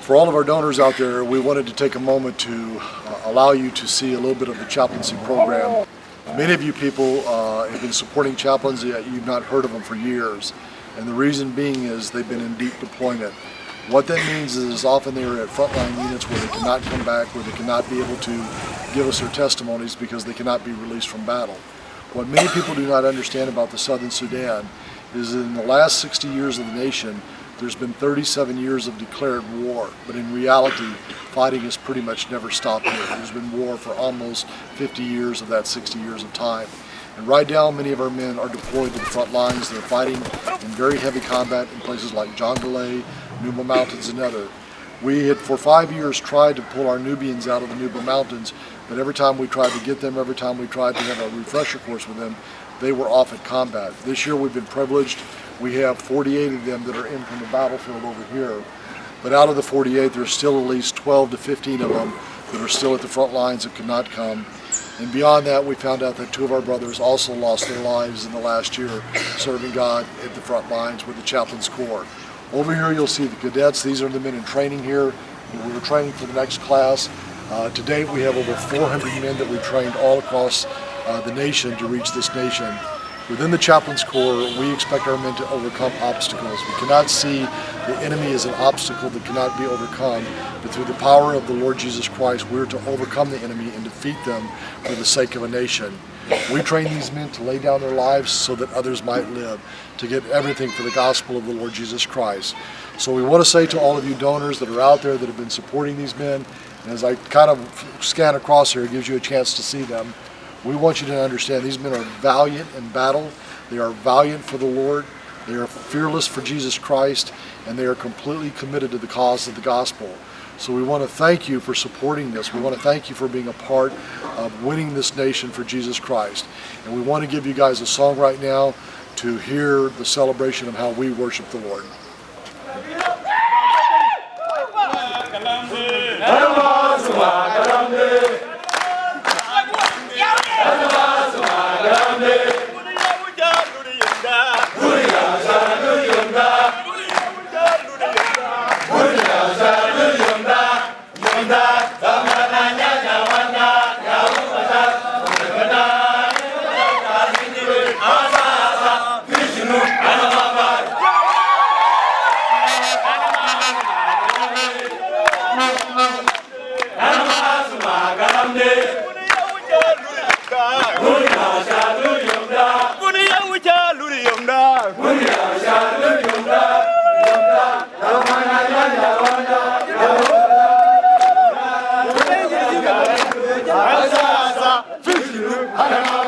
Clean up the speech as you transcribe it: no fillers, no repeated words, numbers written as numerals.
For all of our donors out there, we wanted to take a moment to allow you to see a little bit of the chaplaincy program. Many of you people have been supporting chaplains, yet you've not heard of them for years. And the reason being is they've been in deep deployment. What that means is often they are at frontline units where they cannot come back, where they cannot be able to give us their testimonies because they cannot be released from battle. What many people do not understand about the Southern Sudan is in the last 60 years of the nation, there's been 37 years of declared war, but in reality, fighting has pretty much never stopped here. There's been war for almost 50 years of that 60 years of time. And right now, many of our men are deployed to the front lines. They're fighting in very heavy combat in places like Jonglei, Nuba Mountains, and other. We had, for 5 years, tried to pull our Nubians out of the Nuba Mountains, but every time we tried to get them, every time we tried to have a refresher course with them, they were off at combat. This year we've been privileged. We have 48 of them that are in from the battlefield over here. But out of the 48, there's still at least 12 to 15 of them that are still at the front lines that could not come. And beyond that, we found out that 2 of our brothers also lost their lives in the last year serving God at the front lines with the Chaplains Corps. Over here you'll see the cadets. These are the men in training here. We're training for the next class. To date, we have over 400 men that we've trained all across the nation to reach this nation. Within the Chaplains Corps, we expect our men to overcome obstacles. We cannot see the enemy as an obstacle that cannot be overcome, but through the power of the Lord Jesus Christ, we're to overcome the enemy and defeat them for the sake of a nation. We train these men to lay down their lives so that others might live, to get everything for the gospel of the Lord Jesus Christ. So we want to say to all of you donors that are out there that have been supporting these men, and as I kind of scan across here, it gives you a chance to see them. We want you to understand these men are valiant in battle. They are valiant for the Lord. They are fearless for Jesus Christ, and they are completely committed to the cause of the gospel. So we want to thank you for supporting this. We want to thank you for being a part of winning this nation for Jesus Christ. And we want to give you guys a song right now to hear the celebration of how we worship the Lord. Hallelujah.